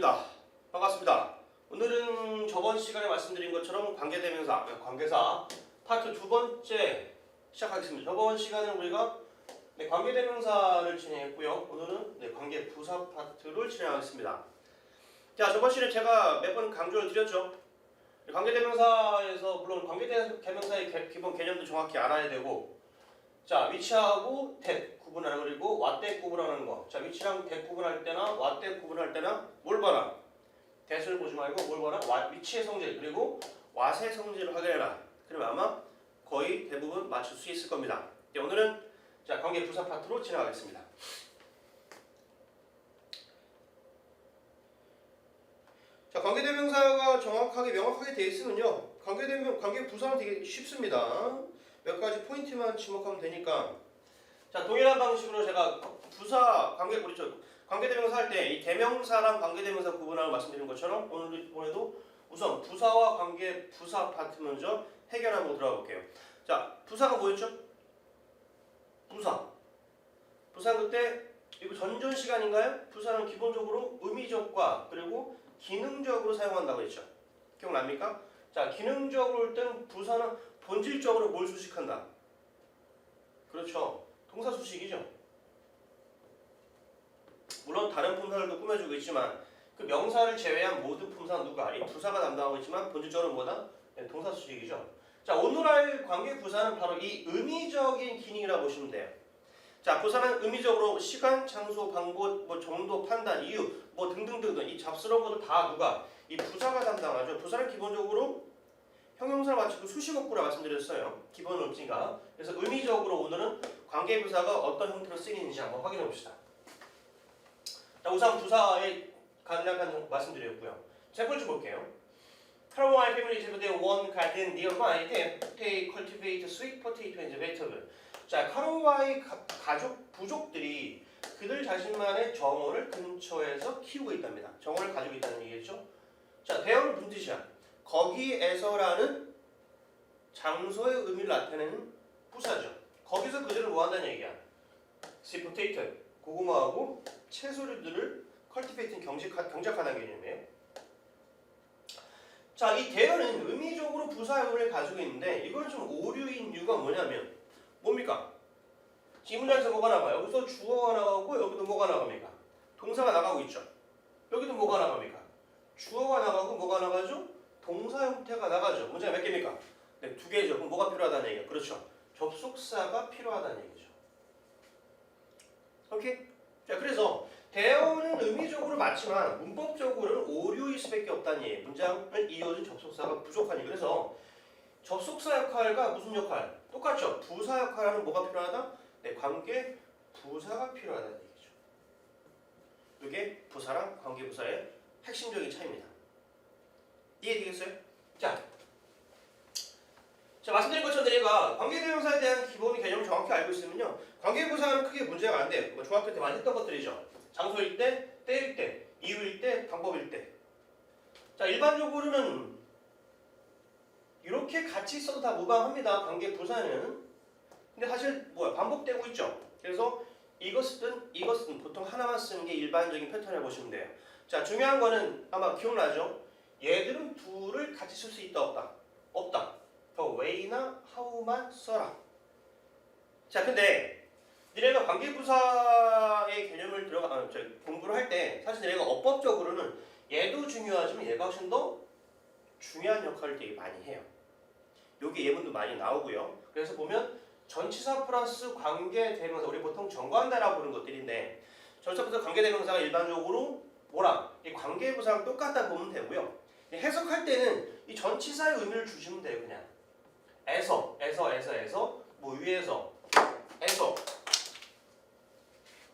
수고하셨습니다. 반갑습니다. 오늘은 저번 시간에 말씀드린 것처럼 관계사 파트 두 번째 시작하겠습니다. 저번 시간에 우리가 관계대명사를 진행했고요. 오늘은 관계부사 파트를 진행하겠습니다. 자, 저번 시간에 제가 몇 번 강조를 드렸죠. 관계대명사에서 물론 관계대명사의 기본 개념도 정확히 알아야 되고, 자, 위치하고 대 구분하는, 그리고 왓대 구분하는 거. 자, 위치랑 대 구분할 때나 왓대 구분할 때나 뭘 봐라? 대수를 보지 말고 뭘 봐라? 위치의 성질 그리고 왓의 성질을 확인해라. 그러면 아마 거의 대부분 맞출 수 있을 겁니다. 오늘은 자, 관계부사 파트로 진행하겠습니다. 자, 관계대명사가 정확하게 명확하게 되어 있으면요, 관계부사는 되게 쉽습니다. 몇 가지 포인트만 지목하면 되니까. 자, 동일한 방식으로 제가 관계대명사 할 때 이 대명사랑 관계대명사 구분하고 말씀드린 것처럼 오늘도 우선 부사와 관계부사 파트 먼저 해결하고 들어가 볼게요. 자, 부사가 뭐였죠? 부사는 그때 이거 전전 시간인가요? 부사는 기본적으로 의미적과 그리고 기능적으로 사용한다고 했죠. 기억납니까? 자, 기능적으로 할 때는 부사는 본질적으로 뭘 수식한다? 그렇죠. 동사 수식이죠. 물론 다른 품사들도 꾸며주고 있지만 그 명사를 제외한 모든 품사는 누가? 이 부사가 담당하고 있지만 본질적으로 뭐다? 동사 수식이죠. 자, 오늘 할 관계 부사는 바로 이 의미적인 기능이라고 보시면 돼요. 자, 부사는 의미적으로 시간, 장소, 방법, 정도, 판단, 이유, 등등등등 이 잡스러운 것들 다 누가? 이 부사가 담당하죠. 부사는 기본적으로 형용사를 마치고 수식어구라 말씀드렸어요. 기본 음지가. 그래서 의미적으로 오늘은 관계부사가 어떤 형태로 쓰이는지 한번 확인해 봅시다. 자, 우선 부사의 간략한 말씀드렸고요. 첫 번째 볼게요. Caroline family have their one garden nearby. They cultivate sweet potato and vegetable. 자, 카로와의 부족들이 그들 자신만의 정원을 근처에서 키우고 있답니다. 정원을 가지고 있다는 얘기겠죠. 자, 대어는 무슨 뜻이야? 거기에서라는 장소의 의미를 나타내는 부사죠. 거기서 그들을 뭐 한다는 얘기야? sweet potato, 고구마하고 채소류들을 cultivating 경작하다는 개념이에요. 자, 이 대어는 의미적으로 부사의 의미를 가지고 있는데 이건 좀 오류인 이유가 뭐냐면 뭡니까? 이 문장에서 뭐가 나가요? 여기서 주어가 나가고 여기도 뭐가 나갑니까? 동사가 나가고 있죠. 여기도 뭐가 나갑니까? 주어가 나가고 뭐가 나가죠? 동사 형태가 나가죠. 문제가 몇 개입니까? 네, 두 개죠. 그럼 뭐가 필요하다는 얘기예요? 그렇죠. 접속사가 필요하다는 얘기죠. 오케이? 자, 그래서 대어는 의미적으로 맞지만 문법적으로는 오류일 수밖에 없다는 얘기예요. 문장을 이어준 접속사가 부족하니. 그래서 접속사 역할과 무슨 역할? 똑같죠. 부사 역할하는 뭐가 필요하다? 네, 관계 부사가 필요하다는 얘기죠. 이게 부사랑 관계 부사의 핵심적인 차이입니다. 이해되겠어요? 자, 말씀드린 것처럼 내가 관계대명사에 대한 기본 개념을 정확히 알고 있으면요, 관계부사는 크게 문제가 안 돼요. 중학교 때 많이 했던 것들이죠. 장소일 때, 때일 때, 이유일 때, 방법일 때. 자, 일반적으로는 이렇게 같이 써도 다 무방합니다. 관계부사는. 근데 사실 반복되고 있죠. 그래서 이것은 보통 하나만 쓰는 게 일반적인 패턴을 보시면 돼요. 자, 중요한 거는 아마 기억나죠? 얘들은 둘을 같이 쓸 수 있다, 없다? 없다. 더 way나 how만 써라. 자, 근데 니네가 관계부사의 개념을 공부를 할 때 사실 니네가 어법적으로는 얘도 중요하지만 얘가 훨씬 더 중요한 역할을 되게 많이 해요. 여기 예문도 많이 나오고요. 그래서 보면 전치사 플러스 관계대명사, 우리 보통 정관다라고 부르는 것들인데 전치사 플러스 관계대명사가 일반적으로 이 관계부사랑 똑같다 보면 되고요. 해석할 때는 이 전치사의 의미를 주시면 돼요. 그냥 에서 위에서 에서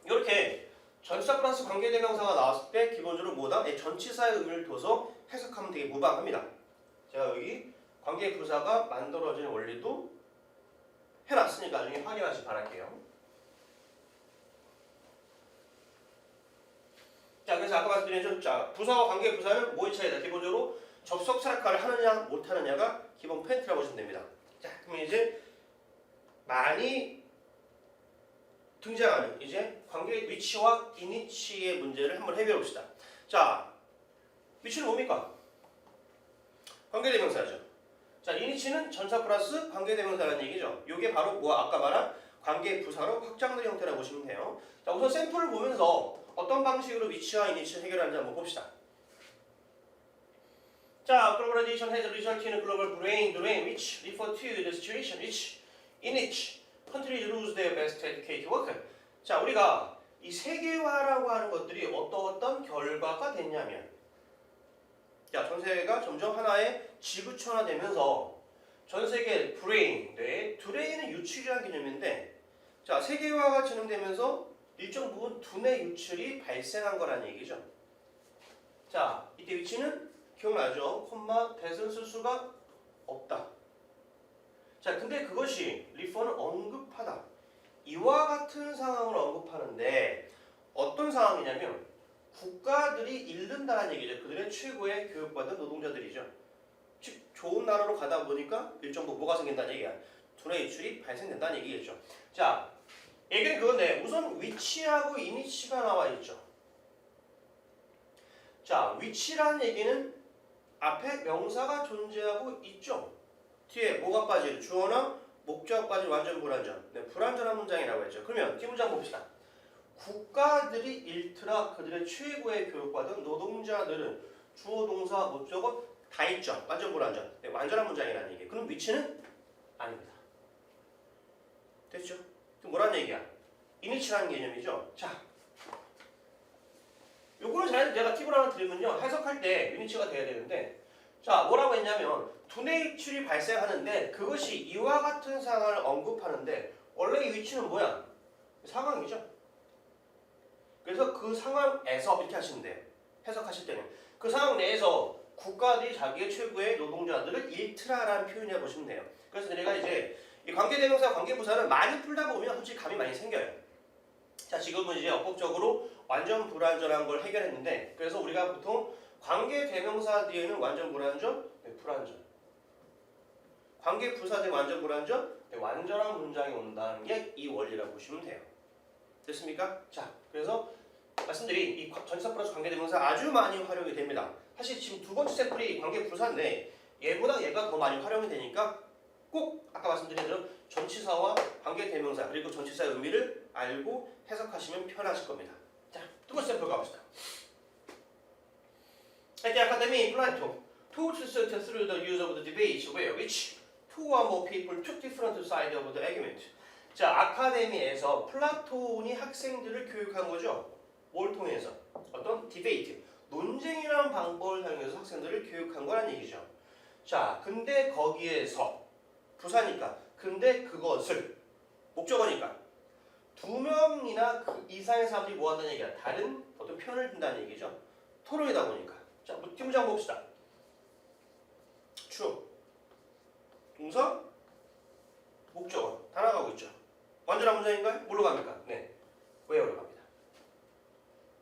이렇게 전치사 플러스 관계대명사가 나왔을 때 기본적으로 전치사의 의미를 둬서 해석하면 되게 무방합니다. 제가 여기 관계부사가 만들어지는 원리도 해놨으니까 나중에 확인하시기 바랄게요. 자, 그래서 아까 말씀드린 부사와 관계부사는 뭐의 차이다? 기본적으로 접속사 역할을 하느냐 못하느냐가 기본 포인트라고 보시면 됩니다. 자, 그럼 이제 많이 등장하는 관계 위치와 이니치의 문제를 한번 해결해 봅시다. 자, 위치는 뭡니까? 관계대명사죠. 자, 이니치는 전사 플러스 관계대명사라는 얘기죠. 이게 바로 뭐 아까 말한 관계부사로 확장된 형태라고 보시면 돼요. 자, 우선 샘플을 보면서 어떤 방식으로 위치와 이니치를 해결하는지 한번 봅시다. 자, globalization has resulted in a global brain drain which refer to the situation in which countries lose their best educated worker. 자, 우리가 이 세계화라고 하는 것들이 어떤 결과가 됐냐면, 자, 전 세계가 점점 하나의 지구촌화되면서 전 세계 브레인, 뇌, 드레인은 유출이라는 개념인데, 자, 세계화가 진행되면서 일정 부분 두뇌 유출이 발생한 거라는 얘기죠. 자, 이때 위치는 기억나죠? 콤마 대선 쓸 수가 없다. 자, 근데 그것이 리퍼는 언급하다. 이와 같은 상황을 언급하는데 어떤 상황이냐면 국가들이 잃는다는 얘기죠. 그들의 최고의 교육받은 노동자들이죠. 즉 좋은 나라로 가다 보니까 일정 부분 뭐가 생긴다는 얘기야. 두뇌 유출이 발생된다는 얘기겠죠. 자, 얘기는 그건데 우선 위치하고 이니치가 나와 있죠. 자, 위치라는 얘기는 앞에 명사가 존재하고 있죠. 뒤에 뭐가 빠질 주어나 목적 빠질 완전 불완전. 네, 불완전한 문장이라고 했죠. 그러면 뒷문장 봅시다. 국가들이 잃더라 그들의 최고의 교육받은 노동자들은 주어 동사 목적어 다 있죠. 완전 불완전. 네, 완전한 문장이라는 얘기. 그럼 위치는 아닙니다. 됐죠? 그럼 뭐라는 얘기야? 이니치라는 개념이죠. 자, 요거는 잘 제가 팁을 하나 드리면요. 해석할 때 유니치가 돼야 되는데, 자, 뭐라고 했냐면 두뇌 유출이 발생하는데 그것이 이와 같은 상황을 언급하는데 원래 이 위치는 뭐야? 상황이죠. 그래서 그 상황에서 이렇게 하시면 돼요. 해석하실 때는 그 상황 내에서 국가들이 자기의 최고의 노동자들을 잃더라라는 표현을 보시면 돼요. 그래서 내가 이제 이 관계대명사, 관계부사를 많이 풀다 보면 솔직히 감이 많이 생겨요. 자, 지금은 이제 어법적으로 완전 불완전한 걸 해결했는데, 그래서 우리가 보통 관계대명사 뒤에는 완전 불완전, 네, 불완전. 관계부사 뒤에 완전 불완전, 네, 완전한 문장이 온다는 게 이 원리라고 보시면 돼요. 됐습니까? 자, 그래서 말씀드린 이 전치사 플러스 관계대명사 아주 많이 활용이 됩니다. 사실 지금 두 번째 샘플이 관계부사인데 얘보다 얘가 더 많이 활용이 되니까 꼭 아까 말씀드린 대로 전치사와 관계대명사 그리고 전치사의 의미를 알고 해석하시면 편하실 겁니다. 자, 두 번째 샘플 가봅시다. At the academy, Plato taught certain through the use of the debates where which two or more people took different sides of the argument. 자, 아카데미에서 플라톤이 학생들을 교육한 거죠. 뭘 통해서? 어떤 디베이트, 논쟁이라는 방법을 사용해서 학생들을 교육한 거란 얘기죠. 자, 근데 거기에서 부사니까, 근데 그것을 목적어니까 두 명이나 그 이상의 사람들이 뭐 한다는 얘기야? 다른 어떤 편을 든다는 얘기죠. 토론이다 보니까. 자, 뒷문장 봅시다. 주어, 동사, 목적어 다 나가고 있죠. 완전한 문장인가요? 뭘로 갑니까? 네, where로 갑니다.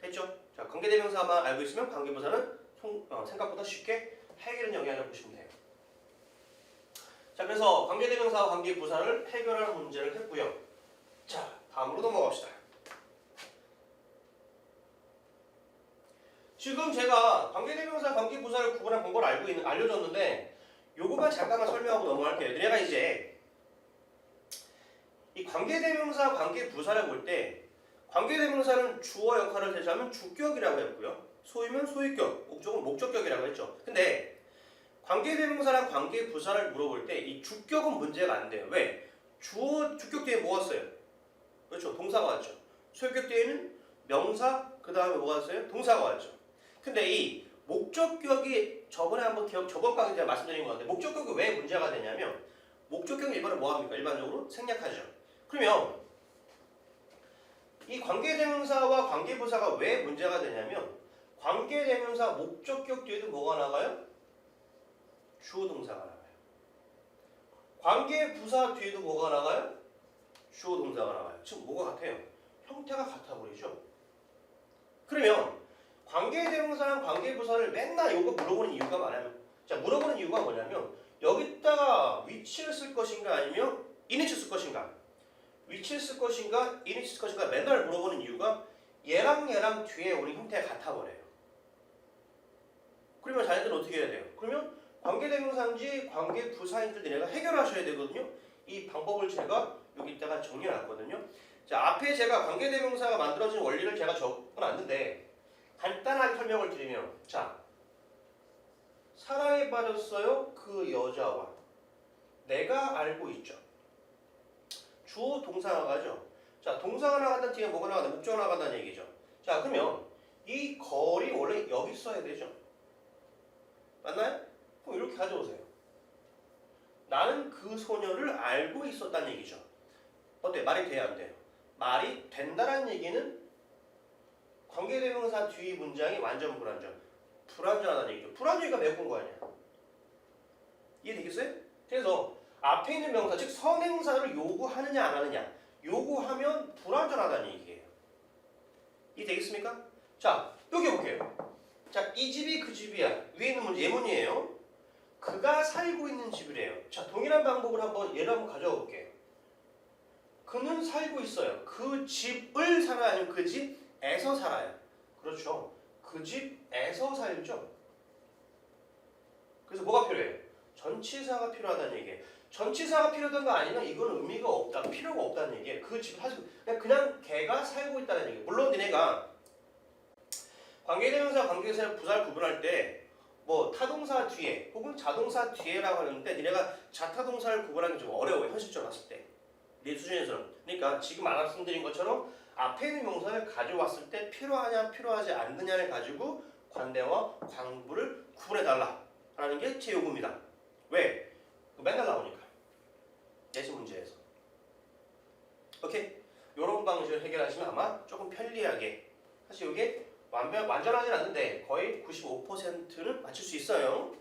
됐죠? 자, 관계대명사만 알고 있으면 관계부사는 생각보다 쉽게 해결하는 영향을 보시면 돼요. 자, 그래서 관계대명사와 관계부사를 해결하는 문제를 했고요. 자, 다음으로 넘어갑시다. 지금 제가 관계대명사, 관계부사를 구분한 방법을 알려줬는데 요거만 잠깐만 설명하고 넘어갈게요. 내가 이제 이 관계대명사, 관계부사를 볼 때 관계대명사는 주어 역할을 대체하면 주격이라고 했고요. 소위면 소위격, 목적은 목적격이라고 했죠. 근데 관계대명사랑 관계부사를 물어볼 때 이 주격은 문제가 안 돼요. 왜? 주격 뒤에 뭐 왔어요? 그렇죠. 동사가 왔죠. 소유격 뒤에는 명사, 그 다음에 뭐가 왔어요? 동사가 왔죠. 근데 이 목적격이 저번 강의 때 말씀드린 것 같은데 목적격이 왜 문제가 되냐면 목적격은 일반적으로 뭐 합니까? 일반적으로 생략하죠. 그러면 이 관계대명사와 관계부사가 왜 문제가 되냐면 관계대명사 목적격 뒤에도 뭐가 나가요? 주어 동사가 나가요. 관계부사 뒤에도 뭐가 나가요? 주어 동사가 나가요. 즉 뭐가 같아요? 형태가 같아 보이죠? 그러면 관계대명사랑 관계부사를 맨날 이거 물어보는 이유가 뭐냐면, 자, 물어보는 이유가 뭐냐면 여기다가 위치를 쓸 것인가 아니면 이니치를 쓸 것인가, 위치를 쓸 것인가 이니치를 쓸 것인가 맨날 물어보는 이유가 얘랑 뒤에 오는 형태가 같아 버려요. 그러면 자네들은 어떻게 해야 돼요? 그러면 관계대명사인지 관계부사인지 내가 해결하셔야 되거든요. 이 방법을 제가 여기다가 정리해놨거든요. 자, 앞에 제가 관계대명사가 만들어진 원리를 제가 적어놨는데 간단하게 설명을 드리면, 자, 사랑에 빠졌어요. 그 여자와 내가 알고 있죠. 주어 동사가 나가죠. 자, 동사가 나간다는 뒤에 뭐가 나간다? 목적어 나간다는 얘기죠. 자, 그러면 이 거리 원래 여기 써야 되죠. 맞나요? 그럼 이렇게 가져오세요. 나는 그 소녀를 알고 있었다는 얘기죠. 어때? 말이 돼야 안 돼요? 말이 된다는 얘기는 관계대명사 뒤 문장이 완전 불완전. 불완전하다는 얘기죠. 불완전이가 메꾼 거 아니야. 이해되겠어요? 그래서 앞에 있는 명사, 즉 선행사를 요구하느냐 안 하느냐. 요구하면 불완전하다는 얘기예요. 이해되겠습니까? 자, 여기 볼게요. 자, 이 집이 그 집이야. 위에 있는 문제 예문이에요. 그가 살고 있는 집이래요. 자, 동일한 방법을 한번 예를 한번 가져와 볼게요. 그는 살고 있어요. 그 집을 살아요? 아니면 그 집에서 살아요? 그렇죠. 그 집에서 살죠. 그래서 뭐가 필요해요? 전치사가 필요하다는 얘기예요. 전치사가 필요하던 거 아니면 이건 의미가 없다, 필요가 없다는 얘기예요. 그 집 사실 그냥 걔가 살고 있다는 얘기예요. 물론 니네가 관계대명사, 관계대명사 부사를 구분할 때 뭐 타동사 뒤에 혹은 자동사 뒤에라고 하는데 니네가 자타동사를 구분하기 좀 어려워요. 현실적으로 봤을 때. 네 수준에서는. 그러니까 지금 말씀드린 것처럼 앞에 있는 명사를 가져왔을 때 필요하냐 필요하지 않느냐를 가지고 관대와 광부를 구분해달라 라는 게 제 요구입니다. 왜? 맨날 나오니까. 내신 문제에서. 오케이? 이런 방식을 해결하시면 아마 조금 편리하게. 사실 이게 완전하진 않는데 거의 95%는 맞출 수 있어요.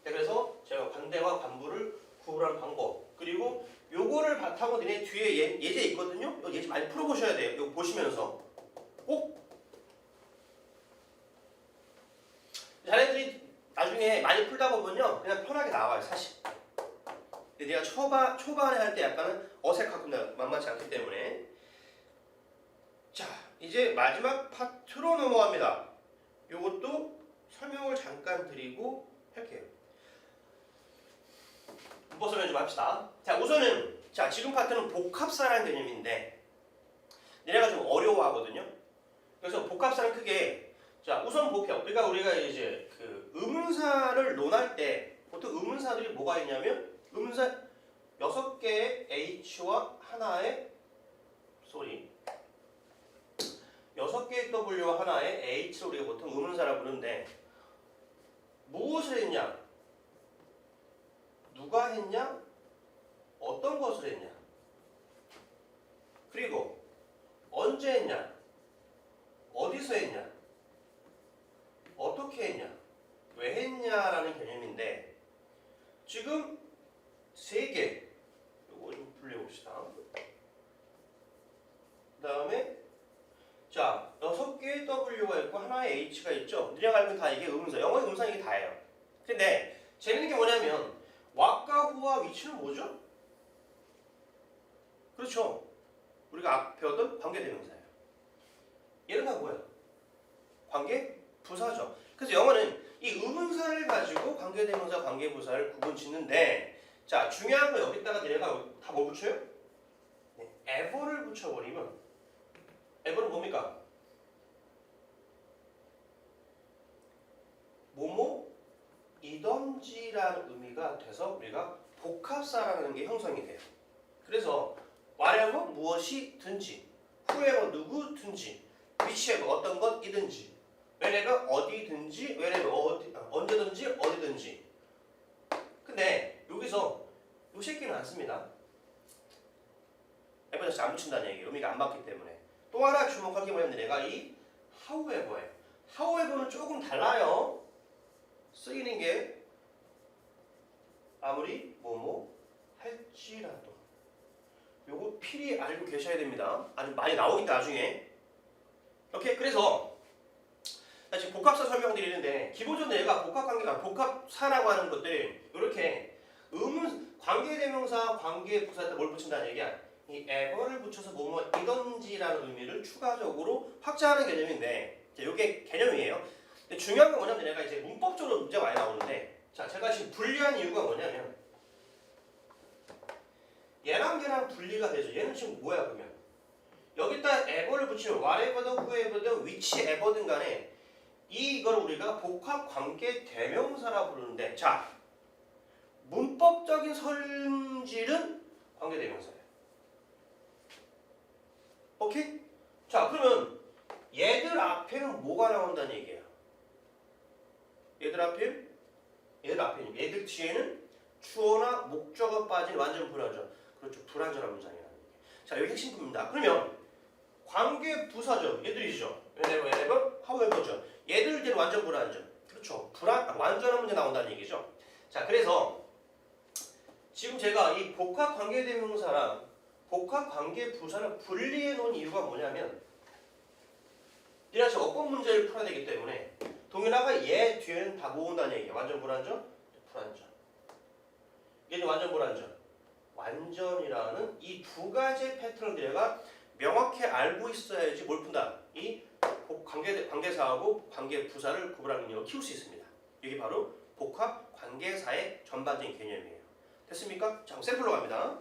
네, 그래서 제가 관대와 관부를 구분하는 방법, 그리고 요거를 바탕으로 니네 뒤에 예제 있거든요. 이 예제 많이 풀어보셔야 돼요. 이거 보시면서 꼭 자네들이 나중에 많이 풀다 보면요 그냥 편하게 나와요 사실. 근데 내가 초반에 할 때 약간은 어색하고 만만치 않기 때문에. 자, 이제 마지막 파트로 넘어갑니다. 요것도 설명을 잠깐 드리고 할게요. 문법 설명 좀 합시다. 자, 우선은 자 지금 파트는 복합사라는 개념인데 얘네가 좀 어려워하거든요. 그래서 복합사는 크게 자 우선 복합. 그러니까 우리가 이제 그 의문사를 논할 때 보통 의문사들이 뭐가 있냐면 의문사 6개의 H와 하나의 6개의 W와 하나의 H를 우리가 보통 의문사라고 부르는데 무엇을 했냐? 누가 했냐? 어떤 것을 했냐? 그리고 언제 했냐? 어디서 했냐? 어떻게 했냐? 왜 했냐라는 개념인데 지금 3개 요거 좀 분리해봅시다. 그 다음에 자 6개의 W가 있고 하나의 H가 있죠. 니네가 알고 다 이게 의문사, 영어의 의문사 이게 다예요. 근데 재밌는 게 뭐냐면 왓과 후와 위치는 뭐죠? 그렇죠. 우리가 앞 배웠던 관계대명사예요. 얘는 다 뭐야? 관계 부사죠. 그래서 영어는 이 의문사를 가지고 관계대명사, 관계부사를 구분 짓는데 자 중요한 거 여기다가 니네가 다 뭘 붙여요? 네, ever를 붙여버리면 ever는 뭡니까? 뭐뭐이던지라는 의미가 돼서 우리가 복합사라는 게 형성이 돼요. 그래서 whatever 무엇이든지, whoever 누구든지, whichever 어떤 것이든지, wherever 어디든지, wherever 언제든지 어디든지. 근데 여기서 요 새끼는 안 씁니다. ever는 안 붙인다는 얘기예요. 의미가 안 맞기 때문에. 또 하나 주목할 게 뭐냐면 내가 이 however예요. however는 조금 달라요. 쓰이는 게 아무리 뭐뭐 할지라도 요거 필히 알고 계셔야 됩니다. 아주 많이 나오겠다 나중에. 오케이? 그래서 지금 복합사 설명드리는데 기본적으로 얘가 복합관계가 복합사라고 하는 것들 이렇게 의문 관계대명사 관계부사에다 뭘 붙인다는 얘기야. 이 ever를 붙여서 뭐뭐이던지라는 의미를 추가적으로 확장하는 개념인데 이게 개념이에요. 근데 중요한 건 뭐냐면 얘가 이제 문법적으로 문제가 많이 나오는데 자 제가 지금 분리한 이유가 뭐냐면 얘랑 분리가 되죠. 얘는 지금 뭐야 그러면 여기다 ever를 붙이면 whatever든 whoever든 which ever든 간에 이걸 우리가 복합 관계 대명사라 부르는데 자 문법적인 성질은 관계 대명사예요. 오케이? 자 그러면 얘들 앞에는 뭐가 나온다는 얘기예요? 얘들 앞에는 얘들 뒤에는 주어나 목적어 빠진 완전 불완전. 그렇죠. 불완전한 문장이라는 얘기. 자 여기 핵심 부분입니다. 그러면 관계 부사죠. 얘들이죠. whenever, however죠. 얘들 뒤에는 완전 불완전. 그렇죠. 완전한 문제 나온다는 얘기죠. 자 그래서 지금 제가 이 복합 관계 대명사랑 복합 관계 부사를 분리해 놓은 이유가 뭐냐면 얘가 지금 어법 문제를 풀어야 되기 때문에 동일하가 얘 뒤에는 다 모은다는 얘기예요. 완전 불완전? 불완전. 얘는 완전 불완전. 완전이라는 이 두 가지 패턴을 내가 명확히 알고 있어야지 뭘 푼다. 이 관계사하고 관계 부사를 구분하는 능력을 키울 수 있습니다. 이게 바로 복합 관계사의 전반적인 개념이에요. 됐습니까? 자, 그럼 샘플로 갑니다.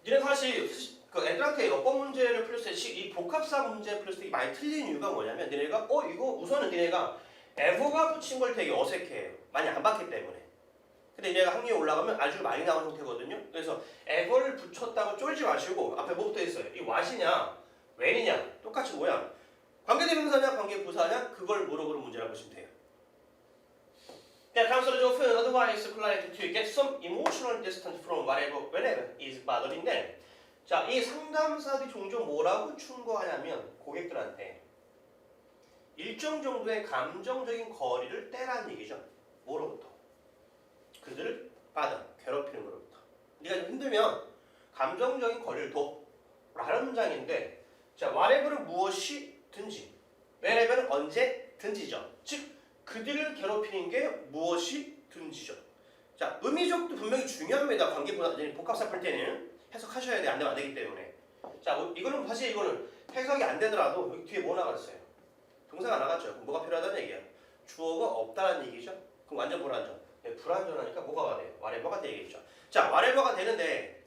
니네 사실 그 애들한테 어법 문제를 풀었을 때 이 복합사 문제 풀었을 때 많이 틀린 이유가 뭐냐면 니네가 이거 우선은 니네가 ever가 붙인 걸 되게 어색해해요. 많이 안 봤기 때문에. 근데 얘가 학력이 올라가면 아주 많이 나오는 형태거든요. 그래서 ever를 붙였다고 쫄지 마시고 앞에 뭐부터 있어요? 이 what이냐, when이냐 똑같이 뭐야? 관계대명사냐, 관계부사냐 그걸 물어보는 문제라고 보시면 돼요. That counselors often otherwise inclined to get some emotional distance from whatever, whenever is bothering them. 자, 이 상담사들이 종종 뭐라고 충고하냐면 고객들한테 일정 정도의 감정적인 거리를 떼라는 얘기죠. 뭐로부터? 그들을 괴롭히는 것로부터. 네가 좀 힘들면 감정적인 거리를 둬. 라는 문장인데 자, whatever는 무엇이든지 whenever는 언제든지죠. 즉 그들을 괴롭히는 게 무엇이든지죠. 자, 의미적도 분명히 중요합니다. 관계보다 복합사 풀 때는 해석하셔야 돼. 안 되면 안 되기 때문에. 자, 이거는 사실 이거는 해석이 안 되더라도 여기 뒤에 뭐 나갔어요? 동사가 나갔죠. 그럼 뭐가 필요하다는 얘기야? 주어가 없다는 얘기죠. 그럼 완전 불완전. 네, 불완전하니까 뭐가 돼요? whatever가 되겠죠. 자, whatever가 되는데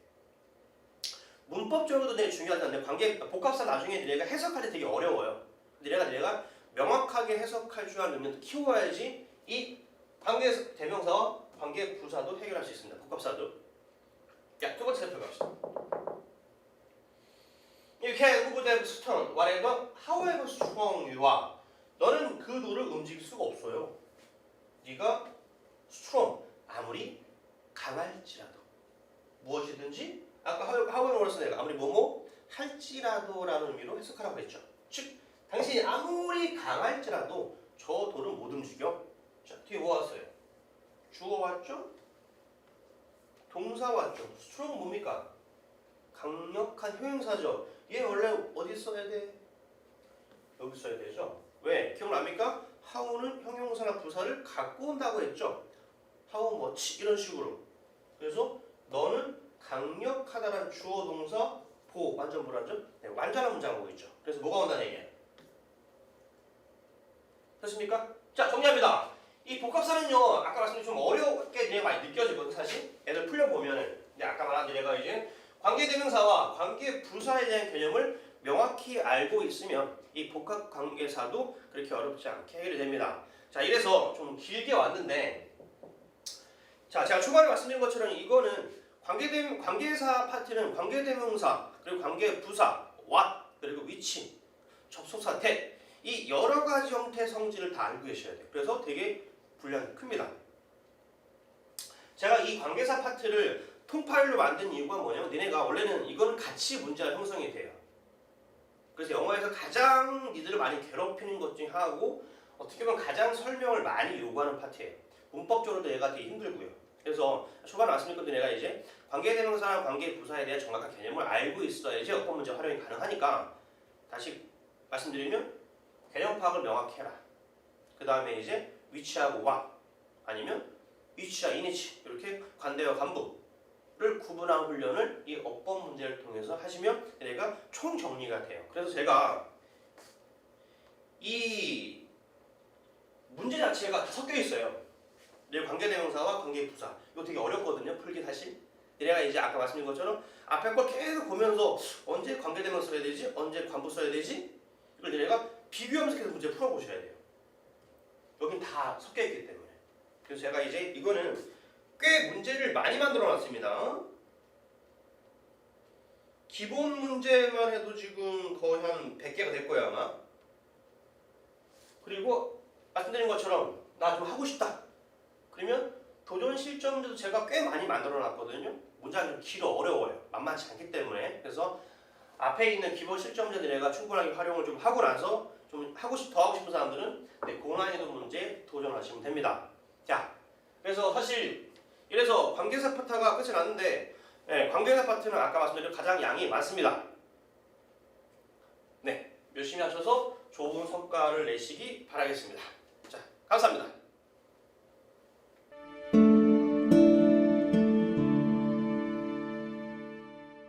문법적으로도 되게 중요하다는데 관계 복합사 나중에 내가 해석할 때 되게 어려워요. 내가 명확하게 해석할 줄 아는 능력도 키워야지 이 관계 대명사와 관계 부사도 해결할 수 있습니다. 복합사도. 자, 두 번째 살펴봅시다. You can move them strong, whatever, however strong you are. 너는 그 돌을 움직일 수가 없어요. 네가 strong, 아무리 강할지라도. 무엇이든지 아까 however로 써 내가 아무리 뭐뭐 할지라도라는 의미로 해석하라고 했죠. 즉 당신이 아무리 강할지라도 저 돌은 못 움직여. 자, 뒤에 뭐 왔어요? 주어 왔죠? 동사 왔죠? strong 뭡니까? 강력한 효용사죠. 얘 원래 어디 써야 돼? 여기 써야 되죠? 왜? 기억납니까? how는 형용사나 부사를 갖고 온다고 했죠? how much 이런 식으로. 그래서 너는 강력하다란 주어 동사 완전 불완전? 네, 완전한 문장 오고 있죠. 그래서 뭐가 온다는 얘기예요? 됐습니까? 자, 정리합니다. 이 복합사는요, 아까 말씀드린 좀 어렵게 되게 많이 느껴지거든, 사실. 애들 풀려보면은. 근데 아까 말한 얘가 이제 관계대명사와 관계부사에 대한 개념을 명확히 알고 있으면 이 복합관계사도 그렇게 어렵지 않게 해결이 됩니다. 자, 이래서 좀 길게 왔는데, 자, 제가 초반에 말씀드린 것처럼 이거는 관계사 파트는 관계대명사, 그리고 관계부사, what, 그리고 which, 접속사, that 이 여러 가지 형태의 성질을 다 알고 계셔야 돼요. 그래서 되게 분량이 큽니다. 제가 이 관계사 파트를 통파일로 만든 이유가 뭐냐면 니네가 원래는 이거는 같이 문제가 형성이 돼요. 그래서 영어에서 가장 니들을 많이 괴롭히는 것 중에 하나고 어떻게 보면 가장 설명을 많이 요구하는 파트예요. 문법적으로도 얘가 되게 힘들고요. 그래서 초반에 말씀드린 것도 내가 이제 관계대명사랑 관계부사에 대한 정확한 개념을 알고 있어야지 어떤 문제 활용이 가능하니까 다시 말씀드리면 개념 파악을 명확히 해라. 그 다음에 이제 which하고 what 아니면 which와 inich 이렇게 관대와 관부 를 구분한 훈련을 이 어법 문제를 통해서 하시면 얘가 총 정리가 돼요. 그래서 제가 이 문제 자체가 다 섞여 있어요. 내 관계대명사와 관계부사. 이거 되게 어렵거든요. 풀기 사실. 얘가 이제 아까 말씀드린 것처럼 앞에 걸 계속 보면서 언제 관계대명사 써야 되지? 언제 관부 써야 되지? 이걸 얘가 비교하면서 계속 문제 풀어보셔야 돼요. 여긴 다 섞여 있기 때문에. 그래서 제가 이제 이거는 꽤 문제를 많이 만들어 놨습니다. 기본 문제만 해도 지금 거의 한 100개가 될 거예요 아마. 그리고 말씀드린 것처럼 나 좀 하고 싶다. 그러면 도전 실전 문제도 제가 꽤 많이 만들어 놨거든요. 문제가 좀 길어 어려워요. 만만치 않기 때문에. 그래서 앞에 있는 기본 실전 문제들 내가 충분하게 활용을 좀 하고 나서 좀 더 하고 싶은 사람들은 고난이도 문제 도전하시면 됩니다. 자, 그래서 사실 이래서 관계사 파트가 끝이 났는데 관계사 파트는 아까 말씀드린 가장 양이 많습니다. 네, 열심히 하셔서 좋은 성과를 내시기 바라겠습니다. 자, 감사합니다.